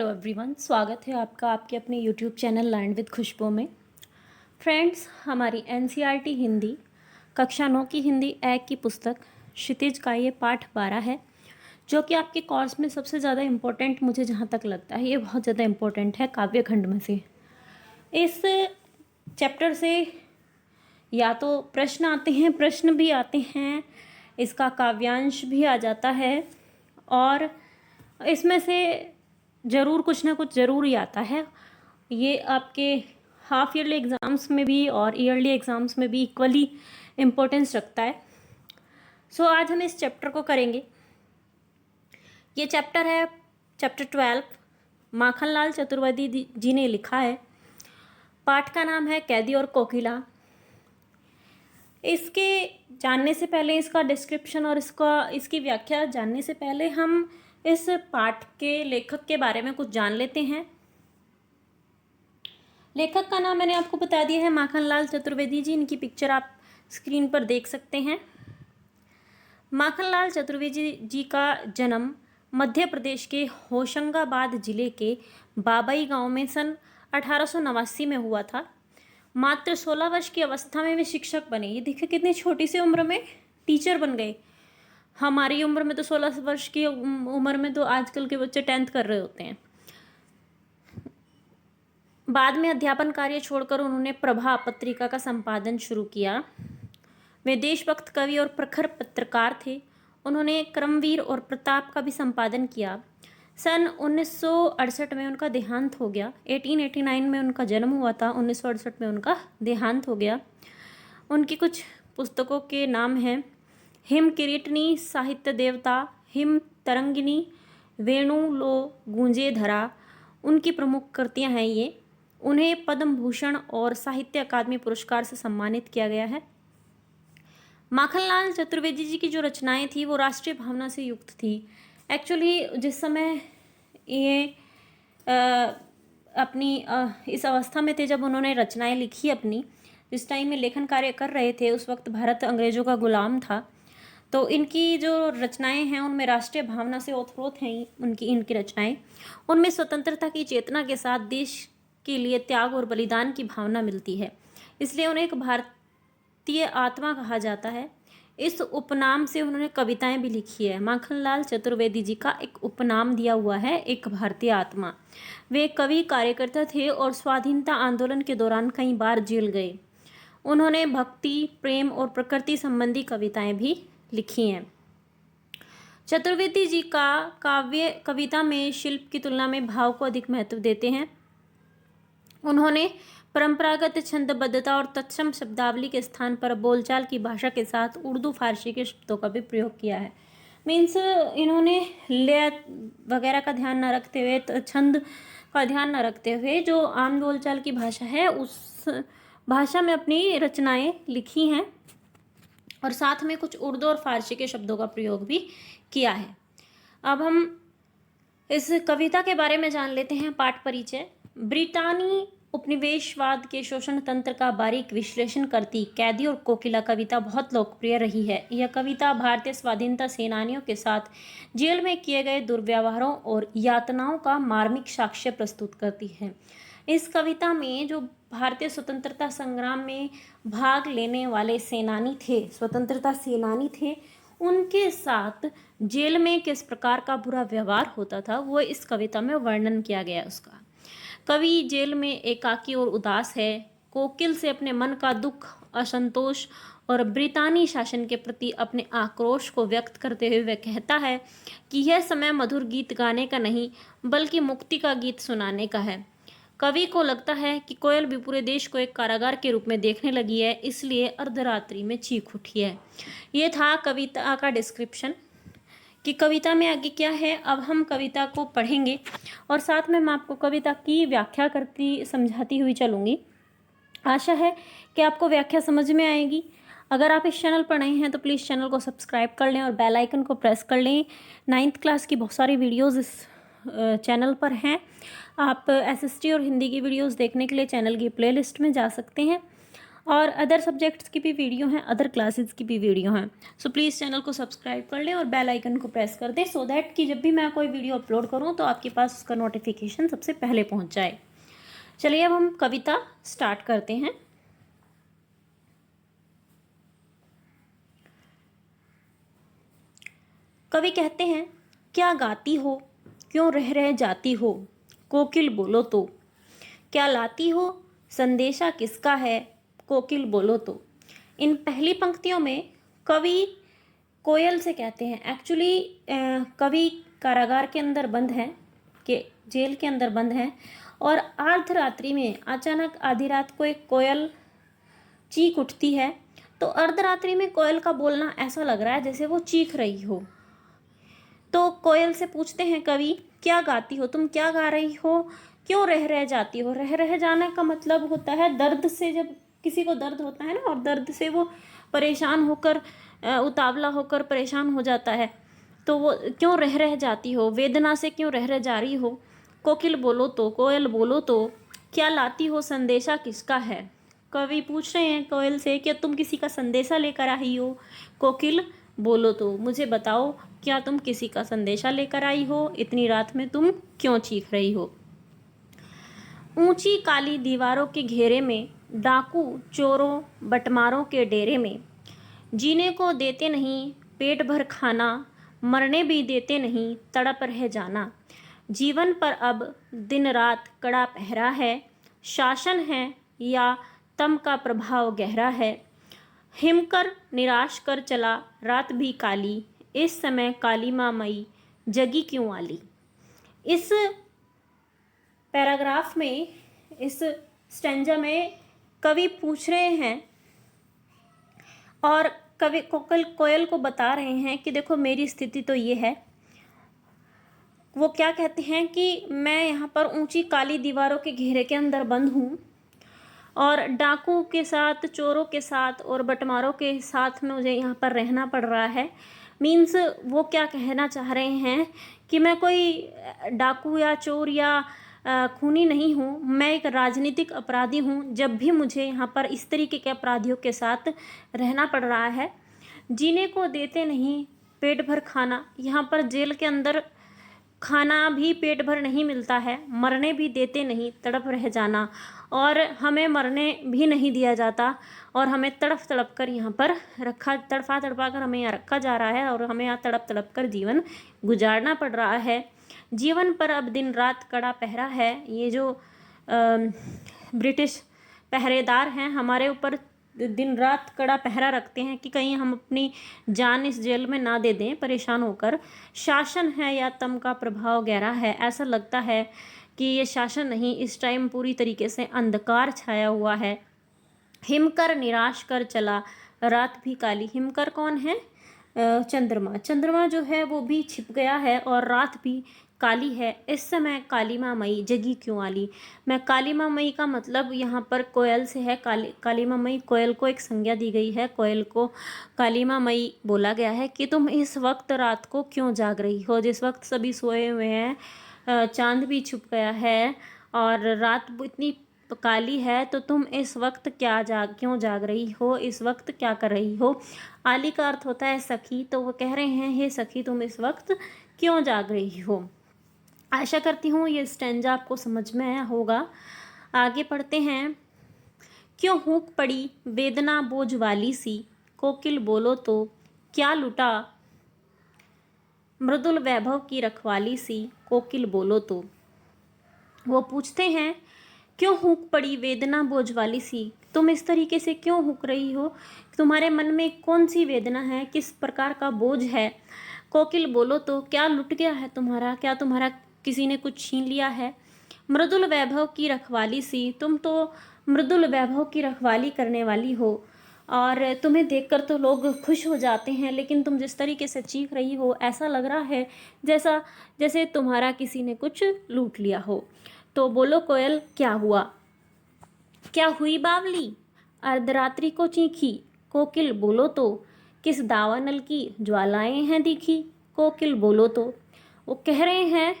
Hello everyone, स्वागत है आपका आपके अपने यूट्यूब चैनल लर्न विद खुशबू में। फ्रेंड्स, हमारी एनसीईआरटी हिंदी कक्षा 9 की हिंदी एक की पुस्तक क्षितिज का ये पाठ 12 है, जो कि आपके कोर्स में सबसे ज़्यादा इम्पोर्टेंट मुझे जहाँ तक लगता है ये बहुत ज़्यादा इम्पोर्टेंट है काव्य खंड में से। इस चैप्टर से या तो प्रश्न आते हैं, प्रश्न भी आते हैं, इसका काव्यांश भी आ जाता है और इसमें से ज़रूर कुछ ना कुछ ज़रूर ही आता है। ये आपके हाफ ईयरली एग्ज़ाम्स में भी और ईयरली एग्ज़ाम्स में भी इक्वली इम्पोर्टेंस रखता है। सो आज हम इस चैप्टर को करेंगे। ये चैप्टर है चैप्टर 12, माखनलाल चतुर्वेदी जी ने लिखा है। पाठ का नाम है कैदी और कोकिला। इसके जानने से पहले, इसका डिस्क्रिप्शन और इसकी व्याख्या जानने से पहले हम इस पाठ के लेखक के बारे में कुछ जान लेते हैं। लेखक का नाम मैंने आपको बता दिया है, माखनलाल चतुर्वेदी जी। इनकी पिक्चर आप स्क्रीन पर देख सकते हैं। माखनलाल चतुर्वेदी जी का जन्म मध्य प्रदेश के होशंगाबाद जिले के बाबई गांव में सन 1889 में हुआ था। मात्र 16 वर्ष की अवस्था में वे शिक्षक बने। ये देखिए कितनी छोटी सी उम्र में टीचर बन गए। हमारी उम्र में तो 16 वर्ष की उम्र में तो आजकल के बच्चे 10th कर रहे होते हैं। बाद में अध्यापन कार्य छोड़कर उन्होंने प्रभा पत्रिका का संपादन शुरू किया। वे देशभक्त कवि और प्रखर पत्रकार थे। उन्होंने क्रमवीर और प्रताप का भी संपादन किया। सन 1968 में उनका देहांत हो गया। 1889 में उनका जन्म हुआ था, 1968 में उनका देहांत हो गया। उनकी कुछ पुस्तकों के नाम हैं हिम किरीटनी साहित्य देवता, हिम तरंगिनी, वेणु लो गूंजे धरा। उनकी प्रमुख कृतियां हैं ये। उन्हें पद्म भूषण और साहित्य अकादमी पुरस्कार से सम्मानित किया गया है। माखनलाल चतुर्वेदी जी की जो रचनाएं थी वो राष्ट्रीय भावना से युक्त थी। एक्चुअली जिस समय ये अपनी इस अवस्था में थे जब उन्होंने रचनाएं लिखी अपनी, जिस टाइम में लेखन कार्य कर रहे थे, उस वक्त भारत अंग्रेजों का गुलाम था। तो इनकी जो रचनाएं हैं उनमें राष्ट्रीय भावना से ओतप्रोत हैं। इनकी रचनाएं, उनमें स्वतंत्रता की चेतना के साथ देश के लिए त्याग और बलिदान की भावना मिलती है। इसलिए उन्हें एक भारतीय आत्मा कहा जाता है। इस उपनाम से उन्होंने कविताएं भी लिखी है। माखनलाल चतुर्वेदी जी का एक उपनाम दिया हुआ है, एक भारतीय आत्मा। वे कवि, कार्यकर्ता थे और स्वाधीनता आंदोलन के दौरान कई बार जेल गए। उन्होंने भक्ति, प्रेम और प्रकृति संबंधी कविताएं भी लिखी हैं। चतुर्वेदी जी का काव्य कविता में शिल्प की तुलना में भाव को अधिक महत्व देते हैं। उन्होंने परंपरागत छंदबद्धता और तत्सम शब्दावली के स्थान पर बोलचाल की भाषा के साथ उर्दू फारसी के शब्दों का भी प्रयोग किया है। मीन्स इन्होंने लय वगैरह का ध्यान न रखते हुए, छंद का ध्यान न रखते हुए, जो आम बोलचाल की भाषा है उस भाषा में अपनी रचनाएं लिखी हैं और साथ में कुछ उर्दू और फारसी के शब्दों का प्रयोग भी किया है। अब हम इस कविता के बारे में जान लेते हैं। पाठ परिचय। ब्रिटानी उपनिवेशवाद के शोषण तंत्र का बारीक विश्लेषण करती कैदी और कोकिला कविता बहुत लोकप्रिय रही है। यह कविता भारतीय स्वाधीनता सेनानियों के साथ जेल में किए गए दुर्व्यवहारों और यातनाओं का मार्मिक साक्ष्य प्रस्तुत करती है। इस कविता में जो भारतीय स्वतंत्रता संग्राम में भाग लेने वाले सेनानी थे, स्वतंत्रता सेनानी थे, उनके साथ जेल में किस प्रकार का बुरा व्यवहार होता था वो इस कविता में वर्णन किया गया है उसका। कवि जेल में एकाकी और उदास है। कोकिल से अपने मन का दुख, असंतोष और ब्रितानी शासन के प्रति अपने आक्रोश को व्यक्त करते हुए वह कहता है कि यह समय मधुर गीत गाने का नहीं बल्कि मुक्ति का गीत सुनाने का है। कवि को लगता है कि कोयल भी पूरे देश को एक कारागार के रूप में देखने लगी है, इसलिए अर्धरात्रि में चीख उठी है। ये था कविता का डिस्क्रिप्शन कि कविता में आगे क्या है। अब हम कविता को पढ़ेंगे और साथ में मैं आपको कविता की व्याख्या करती समझाती हुई चलूँगी। आशा है कि आपको व्याख्या समझ में आएगी। अगर आप इस चैनल पर नए हैं तो प्लीज़ चैनल को सब्सक्राइब कर लें और बेल आइकन को प्रेस कर लें। 9th क्लास की बहुत सारी वीडियोज़ इस चैनल पर हैं। आप एसएसटी और हिंदी की वीडियोज़ देखने के लिए चैनल की प्लेलिस्ट में जा सकते हैं। और अदर सब्जेक्ट्स की भी वीडियो हैं, अदर क्लासेस की भी वीडियो हैं। सो प्लीज़ चैनल को सब्सक्राइब कर लें और बेल आइकन को प्रेस कर दें, सो दैट कि जब भी मैं कोई वीडियो अपलोड करूं तो आपके पास उसका नोटिफिकेशन सबसे पहले पहुंच जाए। चलिए अब हम कविता स्टार्ट करते हैं। कवि कहते हैं, क्या गाती हो, क्यों रह जाती हो, कोकिल बोलो तो। क्या लाती हो, संदेशा किसका है, कोकिल बोलो तो। इन पहली पंक्तियों में कवि कोयल से कहते हैं। एक्चुअली कवि कारागार के अंदर बंद हैं, के जेल के अंदर बंद हैं, और अर्धरात्रि में अचानक आधी रात को एक कोयल चीख उठती है। तो अर्धरात्रि में कोयल का बोलना ऐसा लग रहा है जैसे वो चीख रही हो। तो कोयल से पूछते हैं कवि, क्या गाती हो, तुम क्या गा रही हो, क्यों रह जाती हो। रह जाने का मतलब होता है दर्द से, जब किसी को दर्द होता है ना, और दर्द से वो परेशान होकर उतावला होकर परेशान हो जाता है, तो वो क्यों रह जाती हो, वेदना से क्यों रह जा रही हो। कोकिल बोलो तो, कोयल बोलो तो, क्या लाती हो, संदेशा किसका है। कवि पूछ रहे हैं कोयल से, क्या तुम किसी का संदेशा लेकर आई हो। कोकिल बोलो तो, मुझे बताओ, क्या तुम किसी का संदेशा लेकर आई हो, इतनी रात में तुम क्यों चीख रही हो। ऊंची काली दीवारों के घेरे में, डाकू चोरों बटमारों के डेरे में, जीने को देते नहीं पेट भर खाना, मरने भी देते नहीं तड़प रह जाना। जीवन पर अब दिन रात कड़ा पहरा है, शासन है या तम का प्रभाव गहरा है। हिमकर निराश कर चला रात भी काली, इस समय काली माँ मई जगी क्यों आली। इस पैराग्राफ में, इस स्टेंजा में कवि पूछ रहे हैं और कवि कोयल को बता रहे हैं कि देखो मेरी स्थिति तो ये है। वो क्या कहते हैं कि मैं यहाँ पर ऊंची काली दीवारों के घेरे के अंदर बंद हूँ, और डाकू के साथ, चोरों के साथ और बटमारों के साथ में मुझे यहाँ पर रहना पड़ रहा है। मीन्स वो क्या कहना चाह रहे हैं कि मैं कोई डाकू या चोर या खूनी नहीं हूँ, मैं एक राजनीतिक अपराधी हूँ। जब भी मुझे यहाँ पर इस तरीके के अपराधियों के साथ रहना पड़ रहा है, जीने को देते नहीं पेट भर खाना, यहाँ पर जेल के अंदर खाना भी पेट भर नहीं मिलता है, मरने भी देते नहीं तड़प रह जाना, और हमें मरने भी नहीं दिया जाता, और हमें तड़प तड़प कर यहाँ पर तड़पा तड़पा कर हमें यहाँ रखा जा रहा है, और हमें यहाँ तड़प तड़प कर जीवन गुजारना पड़ रहा है। जीवन पर अब दिन रात कड़ा पहरा है। ये जो ब्रिटिश पहरेदार हैं हमारे ऊपर दिन रात कड़ा पहरा रखते हैं कि कहीं हम अपनी जान इस जेल में ना दे दें परेशान होकर। शासन है या तम का प्रभाव गहरा है, ऐसा लगता है कि ये शासन नहीं, इस टाइम पूरी तरीके से अंधकार छाया हुआ है। हिमकर निराश कर चला रात भी काली। हिमकर कौन है, चंद्रमा। चंद्रमा जो है वो भी छिप गया है और रात भी काली है, इस समय काली माँ मई जगी क्यों आली। मैं काली माँ मई का मतलब यहाँ पर कोयल से है। काली माँ मई, कोयल को एक संज्ञा दी गई है, कोयल को काली माँ मई बोला गया है कि तुम इस वक्त रात को क्यों जाग रही हो, जिस वक्त सभी सोए हुए हैं, चांद भी छुप गया है और रात इतनी काली है, तो तुम इस वक्त क्यों जाग रही हो, इस वक्त क्या कर रही हो। आली का अर्थ होता है सखी, तो वो कह रहे हैं हे सखी तुम इस वक्त क्यों जाग रही हो। आशा करती हूँ ये स्टैंजा आपको समझ में आया होगा। आगे पढ़ते हैं। क्यों हुक पड़ी वेदना बोझ वाली सी, कोकिल बोलो तो क्या लुटा मृदुल वैभव की रखवाली सी, कोकिल बोलो तो। वो पूछते हैं क्यों हुक पड़ी वेदना बोझ वाली सी, तुम इस तरीके से क्यों हुक रही हो, तुम्हारे मन में कौन सी वेदना है, किस प्रकार का बोझ है। कोकिल बोलो तो क्या लुट गया है तुम्हारा, क्या तुम्हारा किसी ने कुछ छीन लिया है। मृदुल वैभव की रखवाली सी, तुम तो मृदुल वैभव की रखवाली करने वाली हो और तुम्हें देखकर तो लोग खुश हो जाते हैं, लेकिन तुम जिस तरीके से चीख रही हो ऐसा लग रहा है जैसे तुम्हारा किसी ने कुछ लूट लिया हो। तो बोलो कोयल क्या हुआ। क्या हुई बावली अर्धरात्रि को चीखी, कोकिल बोलो तो किस दावानल की ज्वालाएं हैं दिखी, कोकिल बोलो तो। वो कह रहे हैं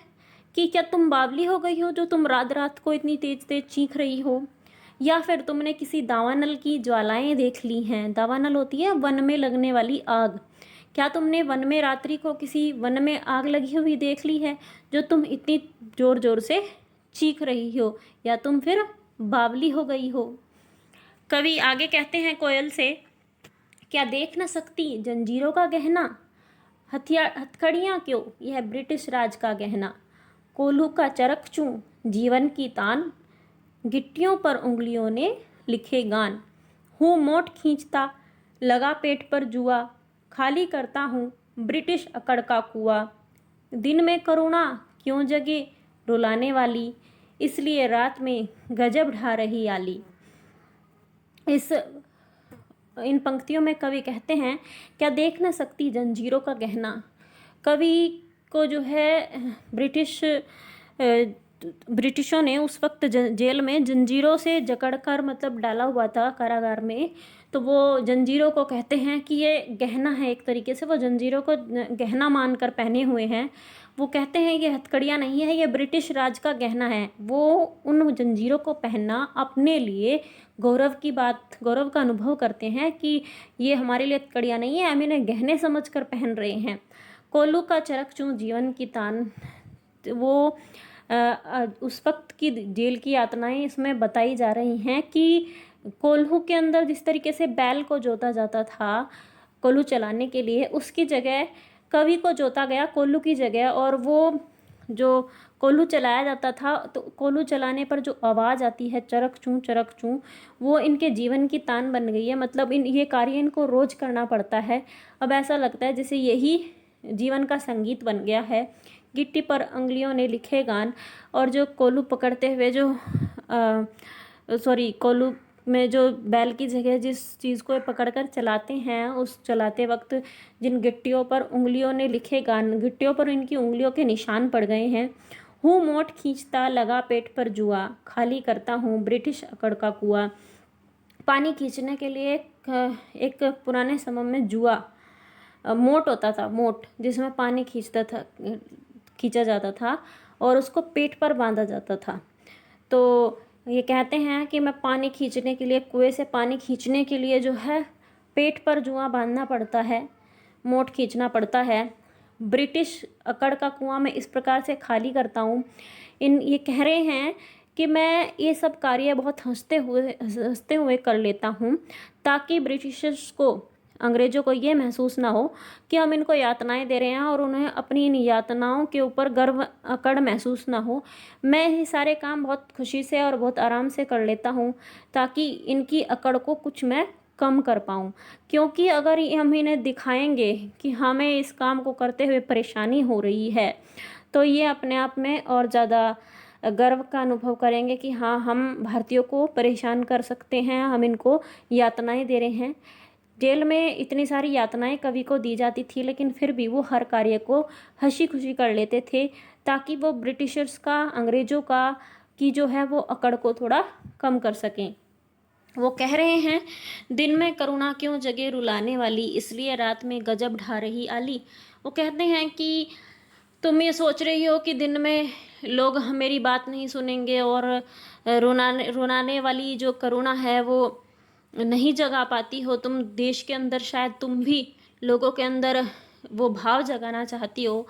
कि क्या तुम बावली हो गई हो जो तुम रात रात को इतनी तेज तेज चीख रही हो, या फिर तुमने किसी दावानल की ज्वालाएं देख ली हैं। दावानल होती है वन में लगने वाली आग। क्या तुमने वन में रात्रि को किसी वन में आग लगी हुई देख ली है जो तुम इतनी जोर जोर से चीख रही हो, या तुम फिर बावली हो गई हो। कवि आगे कहते हैं कोयल से, क्या देख न सकती जंजीरों का गहना, हथकड़ियाँ क्यों यह ब्रिटिश राज का गहना। कोल्हू का चरख चूं जीवन की तान, गिट्टियों पर उंगलियों ने लिखे गान। हूँ मोट खींचता लगा पेट पर जुआ, खाली करता हूँ ब्रिटिश अकड़ का कुआं। दिन में करुणा क्यों जगे रुलाने वाली, इसलिए रात में गजब ढा रही आली। इन पंक्तियों में कवि कहते हैं, क्या देख न सकती जंजीरों का गहना। कवि को जो है ब्रिटिशों ने उस वक्त जेल में जंजीरों से जकड़कर मतलब डाला हुआ था कारागार में। तो वो जंजीरों को कहते हैं कि ये गहना है, एक तरीके से वो जंजीरों को गहना मानकर पहने हुए हैं। वो कहते हैं ये हथकड़ियाँ नहीं है, ये ब्रिटिश राज का गहना है। वो उन जंजीरों को पहनना अपने लिए गौरव की बात, गौरव का अनुभव करते हैं कि ये हमारे लिए हथकड़ियाँ नहीं है, हम इन्हें गहने समझकर पहन रहे हैं। कोल्हू का चरख चूं जीवन की तान, वो उस वक्त की जेल की यातनाएं इसमें बताई जा रही हैं कि कोल्हू के अंदर जिस तरीके से बैल को जोता जाता था कोल्हू चलाने के लिए, उसकी जगह कवि को जोता गया कोल्हू की जगह। और वो जो कोल्हू चलाया जाता था, तो कोल्हू चलाने पर जो आवाज़ आती है चरख चूं, वो इनके जीवन की तान बन गई है। मतलब ये कार्य इनको रोज़ करना पड़ता है। अब ऐसा लगता है जैसे यही जीवन का संगीत बन गया है। गिट्टी पर उंगलियों ने लिखे गान। और जो कोल्हू पकड़ते हुए कोल्हू में जो बैल की जगह जिस चीज़ को पकड़कर चलाते हैं, उस चलाते वक्त जिन गिट्टियों पर उंगलियों ने लिखे गान, गिट्टियों पर इनकी उंगलियों के निशान पड़ गए हैं। हूँ मोट खींचता लगा पेट पर जुआ, खाली करता हूँ ब्रिटिश अकड़ का कुआं। पानी खींचने के लिए एक पुराने समय में जुआ मोट होता था, मोट जिसमें पानी खींचा जाता था और उसको पेट पर बांधा जाता था। तो ये कहते हैं कि मैं पानी खींचने के लिए, कुएं से पानी खींचने के लिए जो है पेट पर जुआ बांधना पड़ता है, मोट खींचना पड़ता है। ब्रिटिश अकड़ का कुआं मैं इस प्रकार से खाली करता हूँ। ये कह रहे हैं कि मैं ये सब कार्य बहुत हंसते हुए कर लेता हूँ, ताकि ब्रिटिशर्स को, अंग्रेज़ों को ये महसूस ना हो कि हम इनको यातनाएं दे रहे हैं और उन्हें अपनी इन यातनाओं के ऊपर गर्व अकड़ महसूस ना हो। मैं ये सारे काम बहुत खुशी से और बहुत आराम से कर लेता हूँ, ताकि इनकी अकड़ को कुछ मैं कम कर पाऊँ। क्योंकि अगर हम इन्हें दिखाएंगे कि हमें इस काम को करते हुए परेशानी हो रही है, तो ये अपने आप में और ज़्यादा गर्व का अनुभव करेंगे कि हाँ, हम भारतीयों को परेशान कर सकते हैं, हम इनको यातनाएं दे रहे हैं। जेल में इतनी सारी यातनाएं कवि को दी जाती थी, लेकिन फिर भी वो हर कार्य को हंसी खुशी कर लेते थे, ताकि वो ब्रिटिशर्स का, अंग्रेज़ों का की जो है वो अकड़ को थोड़ा कम कर सकें। वो कह रहे हैं, दिन में करुणा क्यों जगे रुलाने वाली, इसलिए रात में गजब ढा रही आली। वो कहते हैं कि तुम ये सोच रही हो कि दिन में लोग मेरी बात नहीं सुनेंगे और रुलाने वाली जो करुणा है वो नहीं जगा पाती हो। तुम देश के अंदर शायद तुम भी लोगों के अंदर वो भाव जगाना चाहती हो,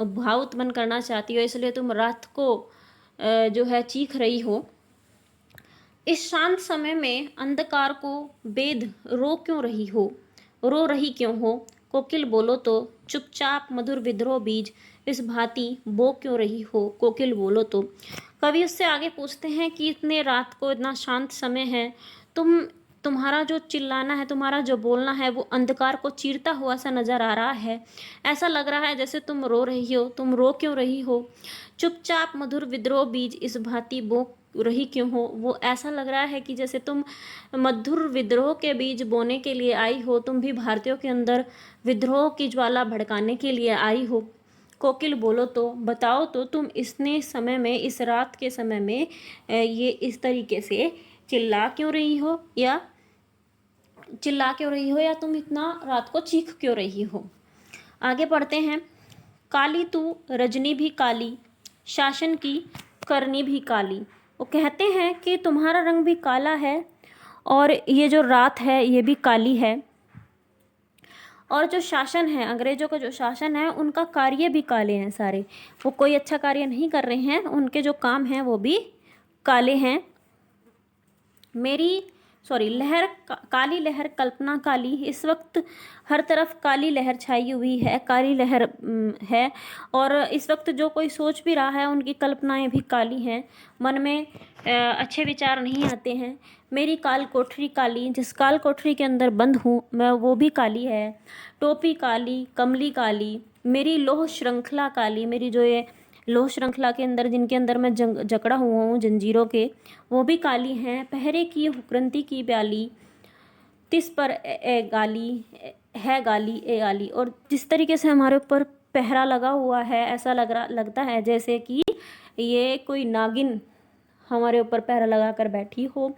भाव उत्पन्न करना चाहती हो, इसलिए तुम रात को जो है चीख रही हो। इस शांत समय में अंधकार को बेद रो रही क्यों हो। कोकिल बोलो तो चुपचाप मधुर विद्रोह बीज, इस भांति बो क्यों रही हो। कोकिल बोलो तो। कवि उससे आगे पूछते हैं कि इतने रात को, इतना शांत समय है, तुम्हारा जो चिल्लाना है, तुम्हारा जो बोलना है, वो अंधकार को चीरता हुआ सा नजर आ रहा है। ऐसा लग रहा है जैसे तुम रो रही हो। तुम रो क्यों रही हो। चुपचाप मधुर विद्रोह बीज, इस भांति बो रही क्यों हो। वो ऐसा लग रहा है कि जैसे तुम मधुर विद्रोह के बीज बोने के लिए आई हो, तुम भी भारतीयों के अंदर विद्रोह की ज्वाला भड़काने के लिए आई हो। कोकिल बोलो तो, बताओ तो तुम इतने समय में, इस रात के समय में ये इस तरीके से चिल्ला क्यों रही हो, या तुम इतना रात को चीख क्यों रही हो। आगे पढ़ते हैं। काली तू रजनी भी काली, शासन की करनी भी काली, वो कहते हैं कि तुम्हारा रंग भी काला है और ये जो रात है ये भी काली है, और जो शासन है, अंग्रेजों का जो शासन है, उनका कार्य भी काले हैं सारे। वो कोई अच्छा कार्य नहीं कर रहे हैं, उनके जो काम हैं वो भी काले हैं। मेरी लहर काली लहर कल्पना काली, इस वक्त हर तरफ काली लहर छाई हुई है, काली लहर है। और इस वक्त जो कोई सोच भी रहा है उनकी कल्पनाएं भी काली हैं, मन में अच्छे विचार नहीं आते हैं। मेरी काल कोठरी काली, जिस काल कोठरी के अंदर बंद हूँ मैं वो भी काली है। टोपी काली, कमली काली, मेरी लोह श्रृंखला काली, मेरी जो ये लोह श्रृंखला के अंदर जिनके अंदर मैं जकड़ा हुआ हूँ जंजीरों के, वो भी काली हैं। पहरे की हुक्रांती की ब्याली, तिस पर ए गाली है गाली ए गाली। और जिस तरीके से हमारे ऊपर पहरा लगा हुआ है, ऐसा लगता है जैसे कि ये कोई नागिन हमारे ऊपर पहरा लगा कर बैठी हो।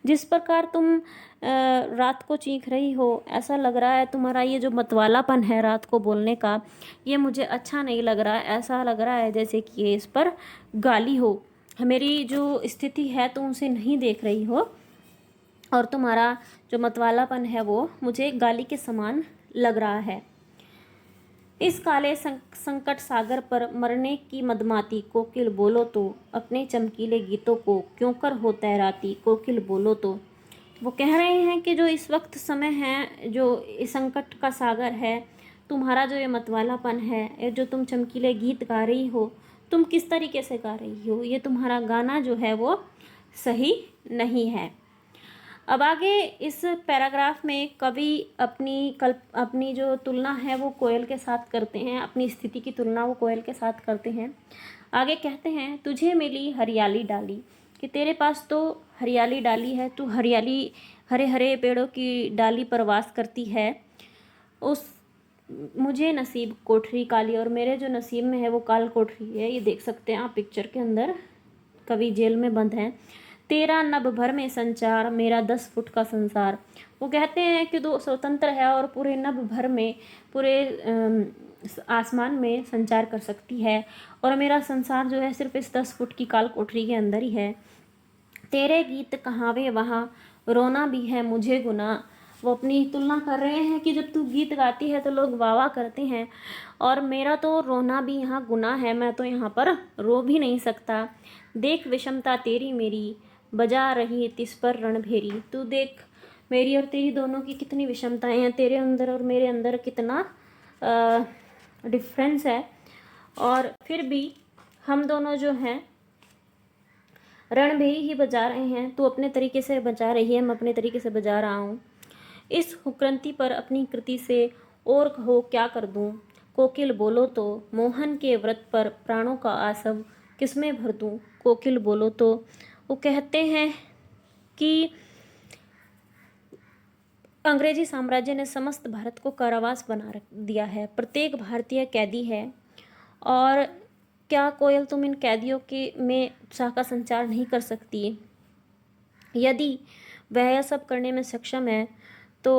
जिस प्रकार तुम रात को चीख रही हो, ऐसा लग रहा है तुम्हारा ये जो मतवालापन है रात को बोलने का, ये मुझे अच्छा नहीं लग रहा है। ऐसा लग रहा है जैसे कि ये इस पर गाली हो। मेरी जो स्थिति है तुम उसे नहीं देख रही हो, और तुम्हारा जो मतवालापन है वो मुझे गाली के समान लग रहा है। इस काले संकट सागर पर मरने की मदमाती, कोकिल बोलो तो अपने चमकीले गीतों को क्यों कर हो तैराती, कोकिल बोलो तो। वो कह रहे हैं कि जो इस वक्त समय है, जो इस संकट का सागर है, तुम्हारा जो ये मतवालापन है, ये जो तुम चमकीले गीत गा रही हो, तुम किस तरीके से गा रही हो, ये तुम्हारा गाना जो है वो सही नहीं है। अब आगे इस पैराग्राफ में कवि अपनी जो तुलना है वो कोयल के साथ करते हैं, अपनी स्थिति की तुलना वो कोयल के साथ करते हैं। आगे कहते हैं, तुझे मिली हरियाली डाली, कि तेरे पास तो हरियाली डाली है, तू हरियाली हरे हरे पेड़ों की डाली पर वास करती है। उस मुझे नसीब कोठरी काली, और मेरे जो नसीब में है वो काल कोठरी है। ये देख सकते हैं आप पिक्चर के अंदर, कवि जेल में बंद हैं। तेरा नभ भर में संचार, मेरा 10 फुट का संसार। वो कहते हैं कि दो स्वतंत्र है और पूरे नभ भर में, पूरे आसमान में संचार कर सकती है, और मेरा संसार जो है सिर्फ इस 10 फुट की काल कोठरी के अंदर ही है। तेरे गीत कहावे वहाँ, रोना भी है मुझे गुनाह। वो अपनी तुलना कर रहे हैं कि जब तू गीत गाती है तो लोग वाह वाह करते हैं, और मेरा तो रोना भी यहाँ गुनाह है, मैं तो यहाँ पर रो भी नहीं सकता। देख विषमता तेरी मेरी, बजा रही तिस पर रणभेरी। तू देख मेरी और तेरी दोनों की कितनी विषमताएं हैं, तेरे अंदर और मेरे अंदर कितना डिफरेंस है, और फिर भी हम दोनों जो हैं रणभेरी ही बजा रहे हैं। तू अपने तरीके से बजा रही है, मैं अपने तरीके से बजा रहा हूँ। इस हुक्रांती पर अपनी कृति से और कहो क्या कर दूँ, कोकिल बोलो तो मोहन के व्रत पर प्राणों का आसव किसमें भर दूँ, कोकिल बोलो तो। वो कहते हैं कि अंग्रेजी साम्राज्य ने समस्त भारत को कारावास बना दिया है, प्रत्येक भारतीय कैदी है, और क्या कोयल तुम इन कैदियों के में उत्साह का संचार नहीं कर सकती? यदि वह यह सब करने में सक्षम है तो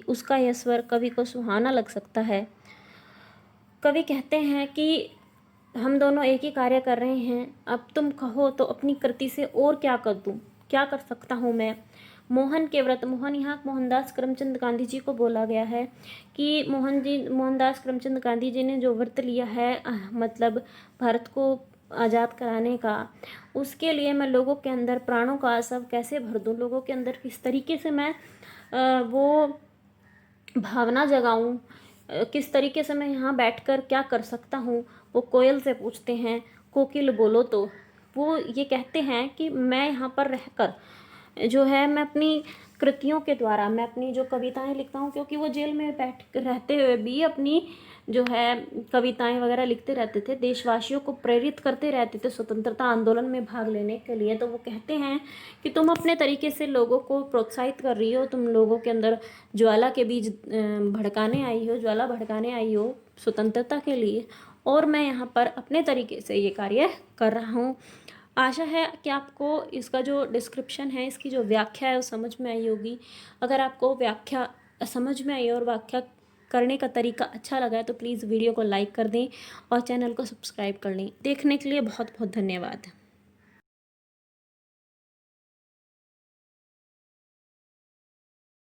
उसका यह स्वर कवि को सुहाना लग सकता है। कवि कहते हैं कि हम दोनों एक ही कार्य कर रहे हैं, अब तुम कहो तो अपनी कृति से और क्या कर दूं, क्या कर सकता हूं मैं। मोहन के व्रत, मोहन यहाँ मोहनदास करमचंद गांधी जी को बोला गया है कि मोहनदास करमचंद गांधी जी ने जो व्रत लिया है, मतलब भारत को आज़ाद कराने का, उसके लिए मैं लोगों के अंदर प्राणों का आसव कैसे भर दूं, लोगों के अंदर किस तरीके से मैं वो भावना जगाऊं, किस तरीके से मैं यहाँ बैठकर क्या कर सकता हूँ, वो कोयल से पूछते हैं। कोकिल बोलो तो वो ये कहते हैं कि मैं यहाँ पर रहकर जो है, मैं अपनी कृतियों के द्वारा, मैं अपनी जो कविताएं लिखता हूँ, क्योंकि वो जेल में बैठ रहते हुए भी अपनी जो है कविताएं वगैरह लिखते रहते थे, देशवासियों को प्रेरित करते रहते थे स्वतंत्रता आंदोलन में भाग लेने के लिए। तो वो कहते हैं कि तुम अपने तरीके से लोगों को प्रोत्साहित कर रही हो, तुम लोगों के अंदर ज्वाला के बीज भड़काने आई हो, ज्वाला भड़काने आई हो स्वतंत्रता के लिए, और मैं यहाँ पर अपने तरीके से ये कार्य कर रहा हूँ। आशा है कि आपको इसका जो डिस्क्रिप्शन है, इसकी जो व्याख्या है वो समझ में आई होगी। अगर आपको व्याख्या समझ में आई और व्याख्या करने का तरीका अच्छा लगा है तो प्लीज़ वीडियो को लाइक कर दें और चैनल को सब्सक्राइब कर लें। देखने के लिए बहुत बहुत धन्यवाद।